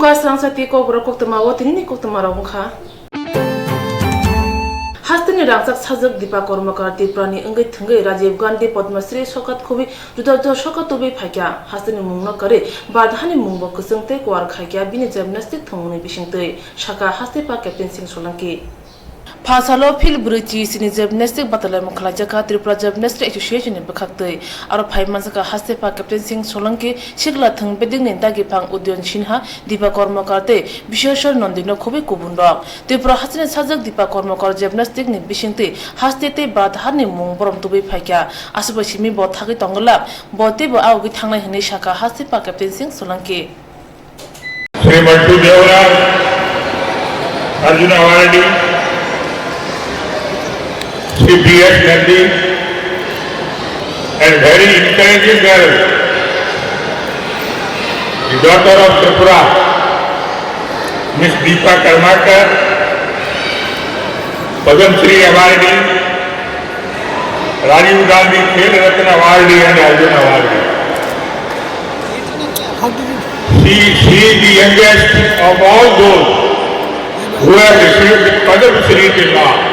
Tumka Sansati Kogro Koktama, Tini Koktamaronka. Hastani Ramsak Sazak Dipa Kormakar Diprani Ungit Tungi Rajiv Gandhi Padmasri Sokat Kobi Rudato Shokatobi Paka Hastani Munakare Badhani Mumbo Kusungte Kwar Khakia Bini Gymnastic Tonguni Bishingte Shaka Hastepa Captain Singh Solanki Pasalo Phil Bruchi Sini Gymnastic Battle Mukhlajaka Tripura Gymnastic Association in Bakakte Aro Pai Mansaka Hastepa Captain Singh Solanki Shikla Thang Beding Nindagi Pang Udyon Shinha Dipa Kormakarte Bishosha Nondino Kobi Kubundok Tripura Hasne Sajak Dipa Kormakar Gymnastic Ni Bishingte Hastete Badhani Mung Borom Tubi Paka Asubashimi Bothaki Tongala Bote Bo Augi Thangla Hini Shaka Hastepa Captain Singh Solanki Sri Mantu Deora Arjuna Awardi She B.S. Gandhi and very intelligent girl, the daughter of Tripura, Miss Deepa Karmakar, Padam Shri Awardi, Rajiv Gandhi Khel Ratna Awardi and Arjuna Awardi. She is the youngest of all those who have received the Padam Shri till now.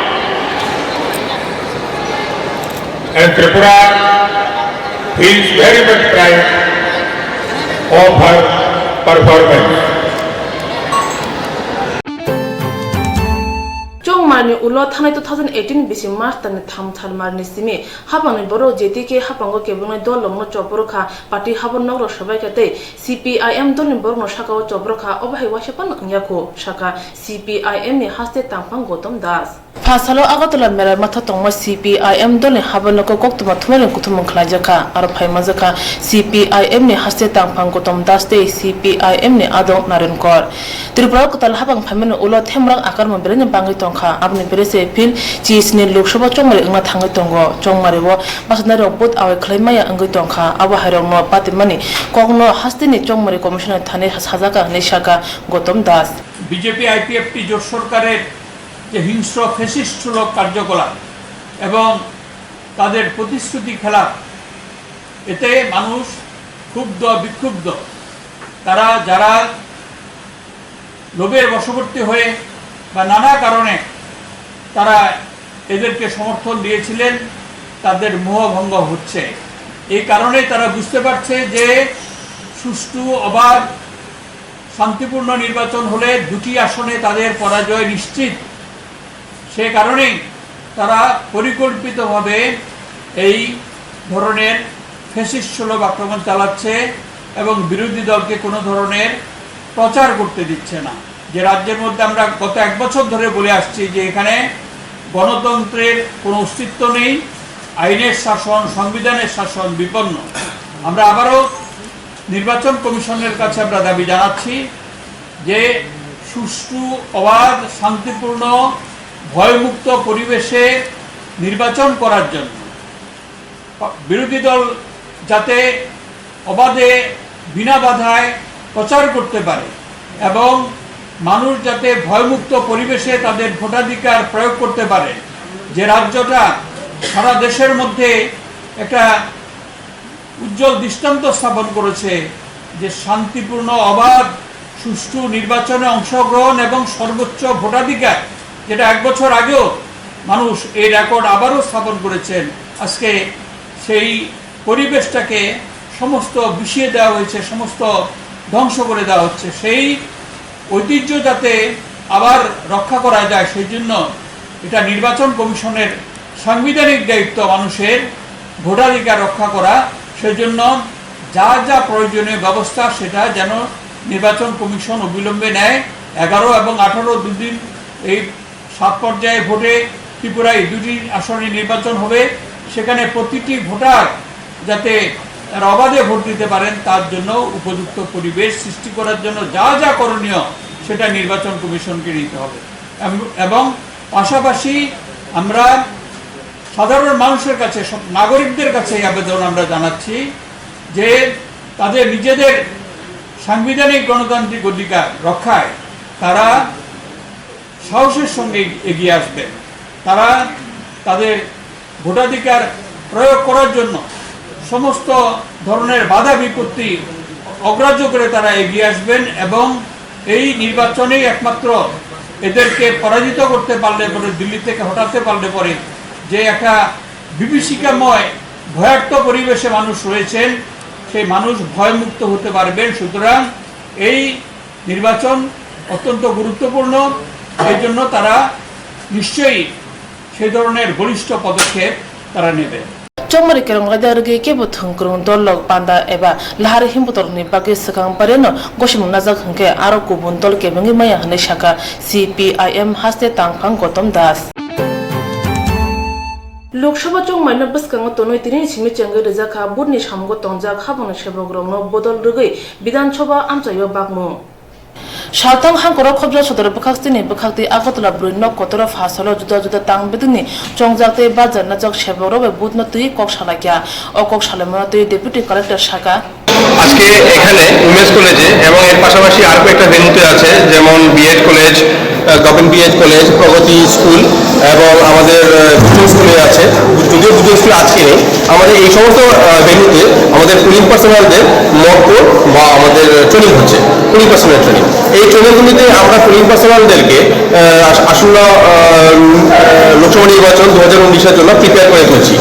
And Tripura feels very much pride of her performance. Marni Ulo Thana 2018 Bisi March Tani Tham Thal Marni Simi Habani Boro JTK Hapango Kebunga Dolom Choporoka Party Habanoro Shabakate CPIM Dolin Borno Shaka Choporoka Obahi Washapan Nyako Shaka CPIM ni Haste Tampang Gotom Das Pasalo Agatola Mera Matatonga CPIM Dolin Habanoko Koktuma Tumarin Kutum Klajaka Arapai Mazaka CPIM ni Haste Tampang Gotom Das Day CPIM ni Ado Narinkor Tripura Kotal Habang Pameno Ulo Temrang Akarma Beren Bangitonka Abni Berese Pil Chisni Lok Sabha Chongmari Ingma Thangitongo Chongmariwo Basnaro Bot Awe Claimaya Angitonka Aba Hairongno Patimani Kogno Hastini Chongmari Commissioner Thane Hazaka Nishaka Gotom Das BJP IPFT জোট সরকারের যে হিংস্র ফ্যাসিস্টসুলভ কার্যকলাপ এবং তাদের প্রতিশ্রুতি খেলাপ এতে মানুষ ক্ষুব্ধ বিক্ষুব্ধ তারা যারা লোভের বশবর্তী হয়ে বা নানা কারণে তারা এদেরকে সমর্থন দিয়েছিলেন তাদের মোহভঙ্গ হচ্ছে এই কারণে তারা বুঝতে পারছে যে সুষ্ঠু অবাধ শান্তিপূর্ণ নির্বাচন হলে দুটি আসনে তাদের পরাজয় নিশ্চিত সে কারণেই তারা পরিকল্পিতভাবে এই ধরনের ফ্যাসিস্টসুলভ আক্রমণ চালাচ্ছে এবং বিরোধী দলকে কোনো ধরনের প্রচার করতে দিচ্ছে না যে রাজ্যের মধ্যে আমরা গত এক বছর ধরে বলে আসছি যে এখানে গণতন্ত্রের কোনো অস্তিত্ব নেই আইনের শাসন সংবিধানের শাসন বিপন্ন আমরা আবারও নির্বাচন কমিশনের কাছে আমরা দাবি জানাচ্ছি যে সুষ্ঠু অবাধ শান্তিপূর্ণ ভয়মুক্ত পরিবেশে নির্বাচন করার জন্য বিরোধী দল যাতে অবাধে বিনা বাধায় প্রচার করতে পারে এবং মানুষ যাতে ভয়মুক্ত পরিবেশে তাদের ভোটাধিকার প্রয়োগ করতে পারে যে রাজ্যটা সারা দেশের মধ্যে একটা উজ্জ্বল দৃষ্টান্ত স্থাপন করেছে যে শান্তিপূর্ণ অবাধ সুষ্ঠু নির্বাচনে অংশগ্রহণ এবং সর্বোচ্চ ভোটাধিকার যেটা এক বছর আগেও মানুষ এই রেকর্ড আবারও স্থাপন করেছেন আজকে সেই পরিবেশটাকে সমস্ত বিষিয়ে দেওয়া হয়েছে সমস্ত ধ্বংস করে দেওয়া হচ্ছে সেই ঐতিহ্য যাতে আবার রক্ষা করা যায় সেই জন্য এটা নির্বাচন কমিশনের সাংবিধানিক দায়িত্ব মানুষের ভোটাধিকার রক্ষা করা সেজন্য যা যা প্রয়োজনীয় ব্যবস্থা সেটা যেন নির্বাচন কমিশন অবিলম্বে নেয় 11 এবং 18 দুদিন এই 7 পর্যায়ে ভোটে ত্রিপুরায় দুটি আসনে নির্বাচন হবে সেখানে প্রতিটি ভোটার যাতে তারা অবাধে ভোট দিতে পারেন তার জন্য উপযুক্ত পরিবেশ সৃষ্টি করার জন্য যা যা করণীয় সেটা নির্বাচন কমিশনকে নিতে হবে এবং পাশাপাশি আমরা সাধারণ মানুষের কাছে সব নাগরিকদের কাছে এই আবেদন আমরা জানাচ্ছি যে তাদের নিজেদের সাংবিধানিক গণতান্ত্রিক অধিকার রক্ষায় তারা সাহসের সঙ্গে এগিয়ে আসবেন তারা তাদের ভোটাধিকার প্রয়োগ করার জন্য সমস্ত ধরনের বাধা বিপত্তি অগ্রাহ্য করে তারা এগিয়ে আসবেন এবং এই নির্বাচনেই একমাত্র এদেরকে পরাজিত করতে পারলে পরে, দিল্লি থেকে হটাতে পারলে পরে যে একটা বিভীষিকাময় ভয়ার্থ পরিবেশে মানুষ রয়েছেন, সেই মানুষ ভয়মুক্ত হতে পারবেন। সুতরাং এই নির্বাচন অত্যন্ত গুরুত্বপূর্ণ, এই জন্য তারা নিশ্চয়ই সেই ধরনের বলিষ্ঠ পদক্ষেপ তারা নেবে। Chomari kerong lada rege kebo thungkrung dolok panda eba lahar himbutor ni bagi sekang pareno goshim nazak hangke aro kubun dol kebengi maya hane shaka CPIM haste tangpang Gautam Das. Lok Sabha চং মাইনা বসকাঙ্গ তনয় তিনি সিমি চেঙ্গে রেজাখা বুরনি সামগো তংজা খাবন সেবগ্রম বদল রগৈ বিধানসভা আমচাইও বাগমু Shaltang hangkoro khobja sodor bukhaktini bukakti agotla bruino kotoro fasalo juda juda tang bedini chongjakte bazar najak sheborobe budno tui kok shalakya o kok shalemona tui deputy collector shaka আজকে এখানে উমেশ কলেজে এবং এর পাশাপাশি আরও একটা ভেন্যুতে আছে, যেমন B Ed college, government B Ed college, Pragati school এবং আমাদের দুটো স্কুলে আছে। যদিও দুটো স্কুল আজকে নেই, আমাদের এই সমস্ত ভেন্যুতে আমাদের পুলিং পার্সোনালদের মক কোর্স বা আমাদের ট্রেনিং হচ্ছে, পুলিং পার্সোনাল ট্রেনিং। এই ট্রেনিংগুলিতে আমরা পুলিং পার্সোনালদেরকে আসন্ন লোকসভা নির্বাচন 2019-এর জন্য প্রিপেয়ার করে তুলছি।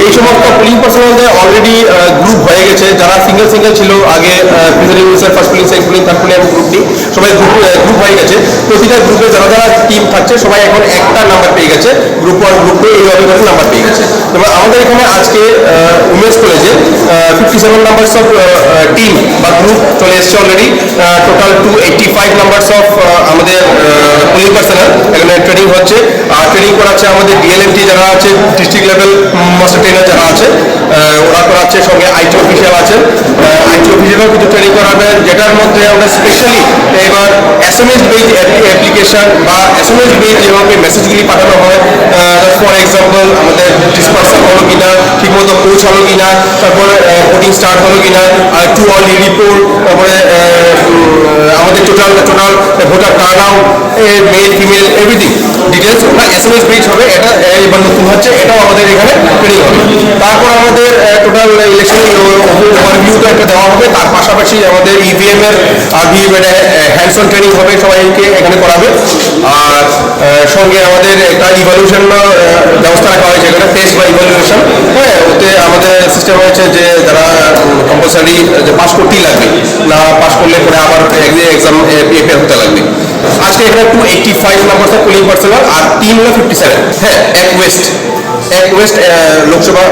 এই সমস্ত পুলিং পার্সোনালদের অলরেডি গ্রুপ হয়ে গেছে, যারা সিঙ্গেল ছিল আগে presiding officer, first pulling, second pulling, third pulling এবং গ্রুপ ডি, সবাই গ্রুপ হয়ে গেছে। প্রতিটা গ্রুপে যারা যারা টিম থাকছে সবাই এখন একটা নাম্বার পেয়ে গেছে, গ্রুপ 1 গ্রুপ 2 এইভাবে করে নাম্বার পেয়ে গেছে। এবং আমাদের এখানে আজকে উমেশ কলেজে 57 নাম্বারস অফ টিম বা গ্রুপ চলে এসছে অলরেডি। টোটাল 285 নাম্বারস অফ আমাদের পুলিং পার্সোনাল এখানে ট্রেনিং হচ্ছে। আর ট্রেনিং করাচ্ছে আমাদের ডিএলএমটি যারা আছে, ডিস্ট্রিক্ট লেভেল মাস্টার ট্রেনার যারা আছে, ওরা করাচ্ছে। সঙ্গে আইটি অফিসিয়াল আছেন, আইটি অফিসিয়ালও কিছু ট্রেনিং করাবেন, যেটার মধ্যে আমরা স্পেশালি এবার এসএমএস বেজ অ্যাপ্লিকেশন বা এসএমএস বেজ যেভাবে মেসেজগুলি পাঠানো হয়, ফর এক্সাম্পল আমাদের ডিসপার্সাল হলো কিনা, ঠিকমতো পৌঁছালো কিনা, তারপরে ভোটিং স্টার্ট হলো কিনা, টু অল রিপোর্ট, তারপরে আমাদের total voter turn out, male female everything details ওটা এসএমএস বেজ হবে। এটা এবার নতুন হচ্ছে, এটাও আমাদের এখানে ট্রেনিং হবে। তারপর আমাদের টোটাল ইলেকশন ওভারভিউটা একটা দেওয়া হবে। তার পাশাপাশি আমাদের ইভিএম এর আর ভিভিপ্যাট হ্যান্ডস অন ট্রেনিং হবে, সবাইকে এখানে করাবে। আর সঙ্গে আমাদের একটা ইভ্যালুয়েশন ব্যবস্থা রাখা হয়েছে, এখানে টেস্ট বা ইভ্যালুয়েশন। হ্যাঁ, ওতে আমাদের সিস্টেম হয়েছে যে যারা কম্পালসারি যে পাস করতেই লাগবে, না পাস করলে পরে আবার এক্সাম প্রিপেয়ার হতে লাগবে। আজকে এখানে 285 নাম্বার পুলিং পার্সোনাল আর 3 হলো 57। হ্যাঁ, এক West Lok Sabha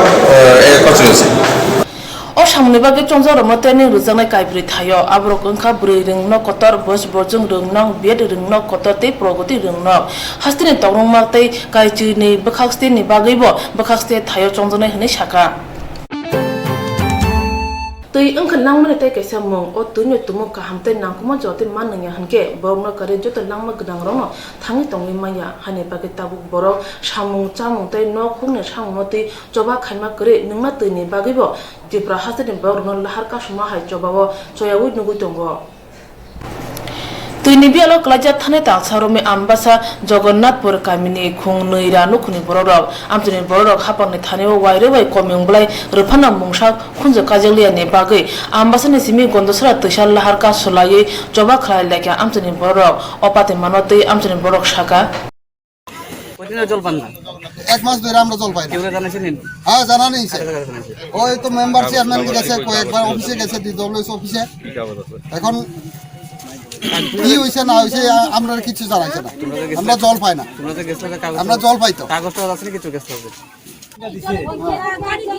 constituency. O samni bagi chongja roma teni rujang kaibri thayo abrok ongkha bri ringno kotor bos borjung ringnong biet ringno kotor te progoti ringno hastini torong martei kaichi ni bakhakste ni bagibo bakhakste thayo chongjone hne shaka tui angkhan nangmane tai kaisa mong o tunyo tumo kahamte nangkuma jote mannya hanke borno kare joto langma gdang rono thangi tongi maya hane bagi tabuk borok samung chamung tai no khungne sangmoti joba khaima kare ningma tui ni bagibo Dibra hasini borno lahar kasuma hai jobawo choyawi nugui tongo Tui nibi alo kalaja thane ta sarome ambasa Jogonnatpur kamini khung neira nukhuni borok amtuni borok hapangni thaneo waire wai komyongblai rufana mungsa khunjo kajaliya ne bagai ambasa ni simi gondosra tishal lahar ka solaye joba khlai lekya amtuni borok opate manotei amtuni borok shaka জল পান না 1 মাস ধরে আমরা জল পাই না। কেউ জানাছিলেন? হ্যাঁ, জানা নেই স্যার। ওই তো মেম্বার চেয়ারম্যান গেছে, কয়েকবার অফিসে গেছে, ডিডব্লিউএস অফিসে। এখন কি হইছে না হইছে আমরা কিছু জানাইছে না, আমরা জল পাই না। তোমরা তো গেছলে কাগজ, আমরা জল পাই তো কাগজটা আছে না কিছু গেছ হবে।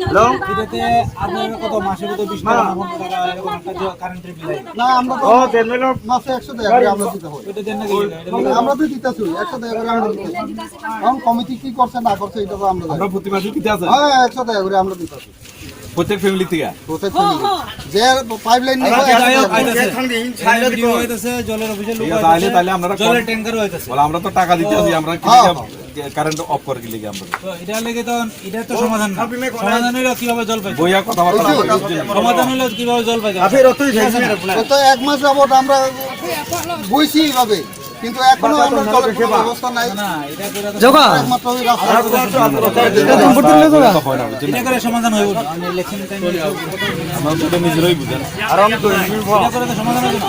হ্যালো, এটাতে আপনার কত মাসে কত 20 টাকা এমন টাকা এরকম একটা কারেন্টের বিল আইছে না। আমরা তো মাসে 100 টাকা করে আমরা দিতে হয়। এটা দেন না কি আমরা তো দিতেছি 100 টাকা করে আমরা দিতেছি। এখন কমিটি কি করছে না করছে এটা তো আমরা জানি। আমরা প্রতি মাসে দিতে আছে? হ্যাঁ, 100 টাকা করে আমরা দিতেছি প্রত্যেক ফ্যামিলি থেকে। প্রত্যেক ফ্যামিলি যে পাইপলাইন নিয়ে হইতাছে জলের অফিসে লোক আইলে তাহলে আমরা জলের ট্যাঙ্কার হইতাছে বলে আমরা তো টাকা দিতে আছি, আমরা কি কারেন্ট অফ করে কি লাগি আমরা তো এটা লাগি তো এটা তো সমাধান না। সমাধান হলো কিভাবে জল পাই বইয়া কথাবার্তা সমাধান হলো কিভাবে জল পাই আপনি রতই যাইছেন তো 1 মাস যাবত আমরা বইছি এইভাবে, কিন্তু এখনো আমরা জলের কোনো ব্যবস্থা নাই। না এটা করে জগা একমাত্র ওই রাস্তা এটা করে সমাধান হইব না। আমি ইলেকশন টাইমে আমরা তো নিজেরই বুঝেন আর আমি তো এটা করে তো সমাধান হবে না।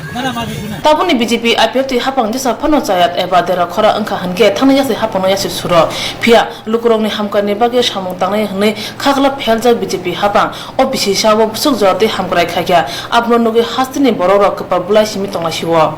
Tabuni BJP IPF hapang disa phano chayat eba dera khora angkha hange thangna yase hapano yase suro phia lukurong ni hamka ne bage samung tangnai hne khagla phelja BJP hapang o bisi shawo busuk jorte hamkrai khagya apno noge hastini borok kpa bulai simi tongla siwo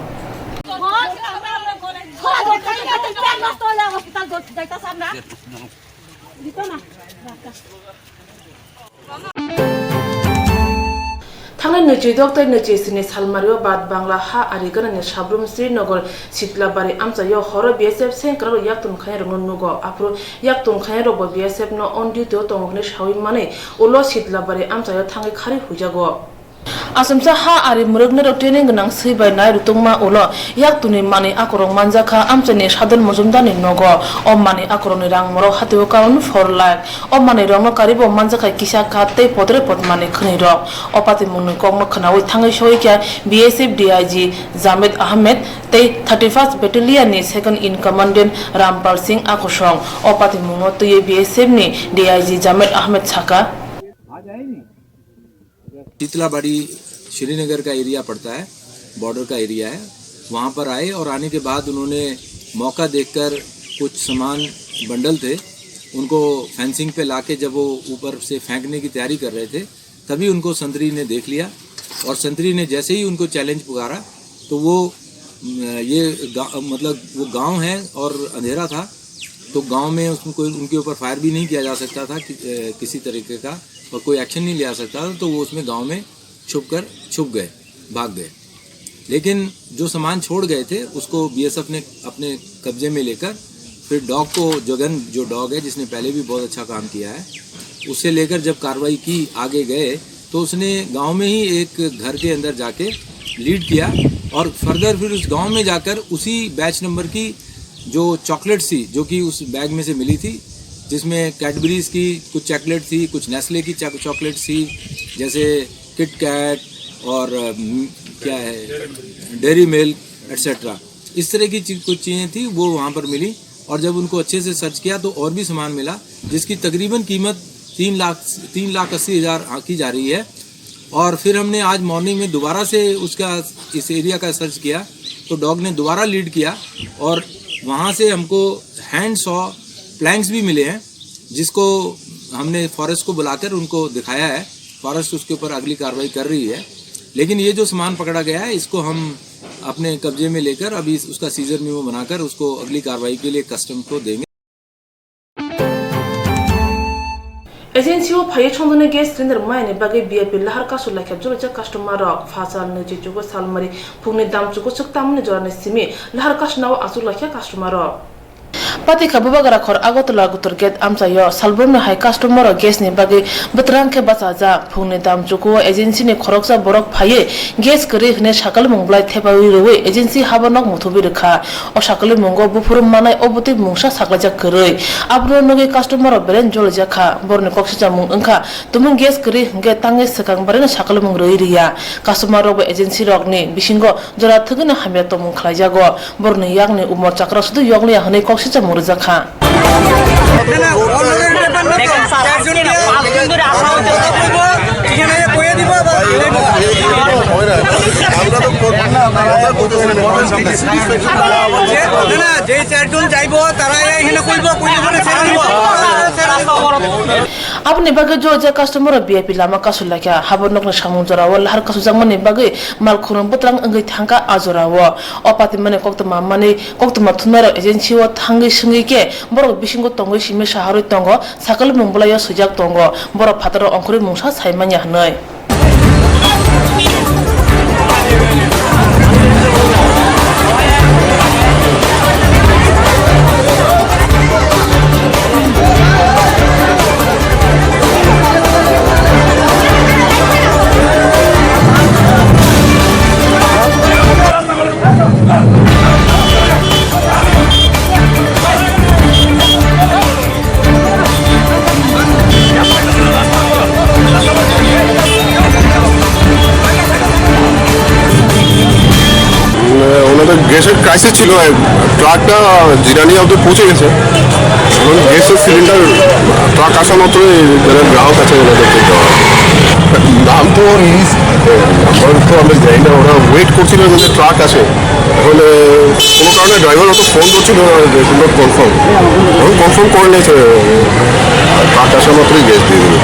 थांनाय 22 नैजिस्नि सालमारियाव बाद बांला हा आरिगोनानि साब्रुम श्रीनगर सितलाबारि आमचायाव हर BSF सेंक्राव याक्तुन खाय रंग नुगो आफ्रु याक्तुन खाय रब BSF न अन डिउटियाव तंगने सावि माने उलो सितलाबारि आमचायाव थांगै खारि हुजागो आसामसा हा आरि मुरगने रटेने गनां सैबायनाय रुतुंमा उलो याक्तुनि माने आकरं मानजाखा आमचानि सादन मजुमदानि नगो अ माने आकरंनि रां मरो हातेव काउन 4 लाख अ माने रंग कारिबो मानजाखा किसा खाते पदरे पद माने खनै रक अपाति मुनु कम खनावै थांगै सयका BSF DIG जामेद अहमद ते 31st बेटालियन नि second in commandant Rampal Singh आकोसं अपाति मुनु तुये BSF नि DIG जामेद अहमद छाका शीतलाबाड़ी श्रीनगर का एरिया पड़ता है, बॉर्डर का एरिया है। वहाँ पर आए और आने के बाद उन्होंने मौका देखकर कुछ सामान बंडल थे उनको फेंसिंग पे लाके जब वो ऊपर से फेंकने की तैयारी कर रहे थे तभी उनको संतरी ने देख लिया और संतरी ने जैसे ही उनको चैलेंज पुकारा तो वो मतलब वो गांव है और अंधेरा था तो गांव में उसको उनके ऊपर फायर भी नहीं किया जा सकता था किसी तरीके का और कोई एक्शन नहीं लिया सकता था तो वो उसमें गांव में छुप गए भाग गए। लेकिन जो सामान छोड़ गए थे उसको BSF ने अपने कब्जे में लेकर फिर डॉग को जगन जो डॉग है जिसने पहले भी बहुत अच्छा काम किया है उससे लेकर जब कार्रवाई की आगे गए तो उसने गांव में ही एक घर के अंदर जाके लीड किया और फर्दर फिर उस गांव में जाकर उसी बैच नंबर की जो चॉकलेट थी जो कि उस बैग में से मिली थी जिसमें कैडबरीज की कुछ चॉकलेट थी कुछ नेस्ले की चॉकलेट थी जैसे किट कैट और क्या है डेयरी मिल्क एटसेट्रा इस तरह की कुछ चीज़ें थी वो वहाँ पर मिली और जब उनको अच्छे से सर्च किया तो और भी सामान मिला जिसकी तकरीबन कीमत 3,80,000 की जा रही है। और फिर हमने आज मॉर्निंग में दोबारा से उसका इस एरिया का सर्च किया तो डॉग ने दोबारा लीड किया और वहाँ से हमको हैंड सॉ प्लैंक्स भी मिले हैं जिसको हमने फॉरेस्ट को बुलाकर उनको दिखाया है। फॉरेस्ट उसके ऊपर अगली कार्रवाई कर रही है लेकिन ये जो सामान पकड़ा गया है इसको हम अपने कब्जे में लेकर अभी उसका सीजर मेमो बनाकर उसको अगली कार्रवाई के लिए कस्टम को देंगे। एजेंसियों फाये छंदने गैस सिलेंडर मायने बागे बीआईपी लहर का सुला खेबजो जे कस्टमर फासाल नजे जुगो सालमरी फुंगनि दाम जुगो सकतामने जरने सिमी लहर का सुनाव आसुला खे customer Pati kabubagara khor agotla gutur get amchayo salbum hai customer gas ni bagi butrang ke basaja phungni dam chuko agency ni khoroksa borok phaye gas kari hne sakal mungblai thebawi rowe agency habanok muthubi rekha o sakal mungo bufurum manai obuti mungsa saklaja koroi abro noge customer beren jolja kha borni koksija mung angkha tumun gas kari hge tangi sakang barena sakal mung roi riya customer robe agency rokni bisingo jora thugna hamya to mung khlaijago borni yakni umor chakra sudu yogni hne koksija मुर्जाखा अपने बागे जो जे customer VIP Lama Kasula क्या हाबनक न सामुजरा व लहर कासुजांग मने बागे माल खुरम बुत्रंग अंगै थांगा आजरा व अपाति मने कोक्तमा थुनार एजेंसी व थांगै संगै के बर बिसिंगो तंगै सिमे साहारै तंगो साकल मुंबलाय सुजाक तंगो बर फातर अंकुरि मुंसा साइमान्या हनै গ্যাসের ক্রাইসিস ছিল ট্রাকটা জিরানি অবধি পৌঁছে গেছে এবং গ্যাসের সিলিন্ডার ট্রাক আসা মাত্রই যারা গ্রাহক আছে ওনাদেরকে দাম তো নাম্বার তো আমরা যাই না, ওরা ওয়েট করছিল যে ট্রাক আসে। এখন কোনো কারণে ড্রাইভার অত ফোন করছিল না, কনফার্ম এখন কনফার্ম করে নিয়েছে, ট্রাক আসা মাত্রই গ্যাস দিয়ে দেবে।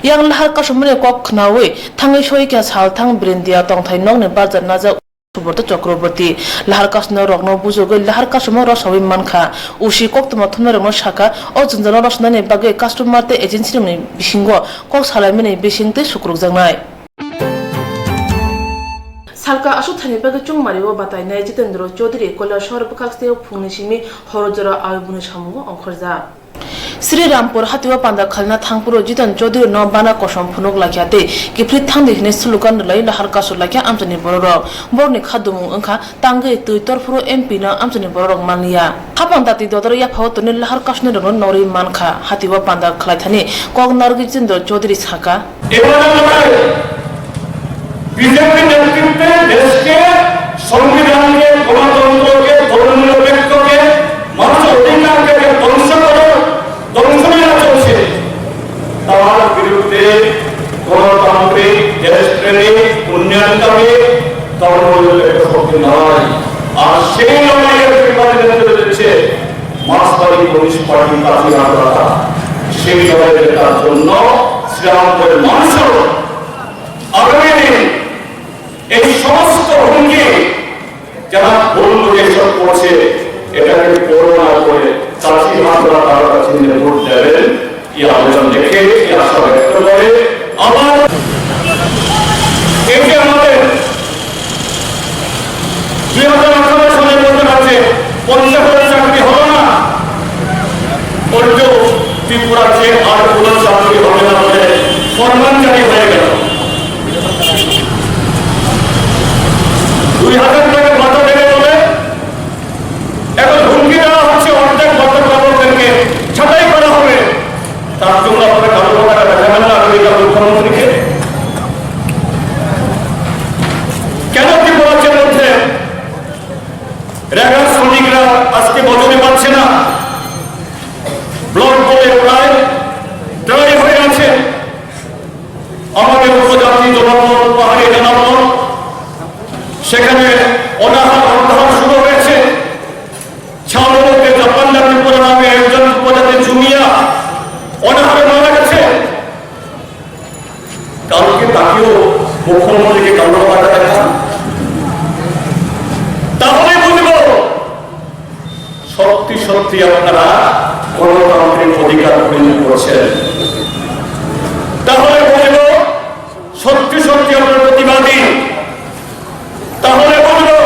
yang lahar kasumne kok khnawi thangai soi kya sal thang brindia tong thai nong ne bajar na ja subrata chakraborty lahar kasno rokno bujogo lahar kasumo rosawi mankha usi kok tuma thumna rokno saka o junjana rosna ne bage customer te agency ni bisingo kok salaimene bisingte sukruk jangnai Salka asu thani bage chungmari o batai nai Jitendra Chaudhary kola shahar pakakste phungni simi horojora ayubuni samungo onkhorja Sri Rampur hatiwa panda khalna thangpuro Jitan Chaudhary no bana kosom phunuk lakyate kipri thangde hine sulukan lai lahar kasu lakya amjani bororok borni khadumu angkha tangai tui torfuro MP na amjani bororok mania hapang dati dodor ya phau toni lahar kasne ron nori mankha hatiwa panda khlaithani kok nargi Jitendra Chaudhary saka BJP नेतृत्व देश के संविधान के गणतंत्र के धर्मनिरपेक्ष के मानव अधिकार के ध्वंस चलছে তার বিরুদ্ধে গণতান্ত্রিক দেশপ্রেমিক উন্নয়নকামী ধর্মনিরপেক্ষ শক্তি নয়। আর সেই লড়াইয়ের বিপরীতে নেতৃত্ব দিচ্ছে মার্ক্সবাদী কমিউনিস্ট পার্টি কাজীরা। সেই লড়াইয়ের জন্য শ্রীরামপুরের মানুষও আগামী দিন এই সমস্ত হুমকি যারা ভুল এসব করছে এটাকে করোনা করে চাষি হাতরা তারা কাছে ভোট দেবেন এই আবেদন দেখে এই আশা ব্যক্ত করে আবার এই যে আমাদের 2018 সালে বলতে আছে 50,000 চাকরি হলো না বলতো ত্রিপুরাতে আর কোনো চাকরি হবে না বলে ফরমান জারি হয়ে গেল 2,000 টাকা ভাতা দেবে বলে এখন হুমকি দেওয়া হচ্ছে অর্ধেক ভাতা পাবলদেরকে ছাঁটাই করা হবে। তার জন্য আপনারা কালো টাকা দেখাবেন না আমেরিকার মুখ্যমন্ত্রীকে কেন ত্রিপুরার মধ্যে রেগার শ্রমিকরা আজকে মজুরি পাচ্ছে না, ব্লক বলে প্রায় ড্রাই হয়ে আছে। আমাদের উপজাতি জনপদ পাহাড়ি জনপদ সেখানে অনাহার অর্ধাহার শুরু হয়েছে। ছাউলকে জাপান ত্রিপুরা নামে একজন উপজাতি জুমিয়া অনাহারে মারা গেছে। কালকে তাকেও মুখ্যমন্ত্রীকে কালো টাকা দেখান, তাহলে বুঝব সত্যি সত্যি আপনারা গণতান্ত্রিক অধিকার প্রয়োগ করছেন। তাহলে বুঝব সত্যি সত্যি আপনার প্রতিবাদী। তাহলে বলবো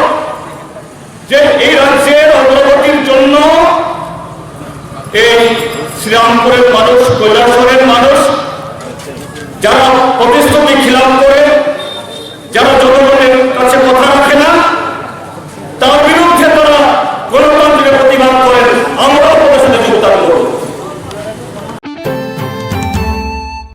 যে এই রাজ্যের অগ্রগতির জন্য এই শ্রীরামপুরের মানুষ, কৈলাসহরের মানুষ যারা প্রতিশ্রুতি খিলাপ করে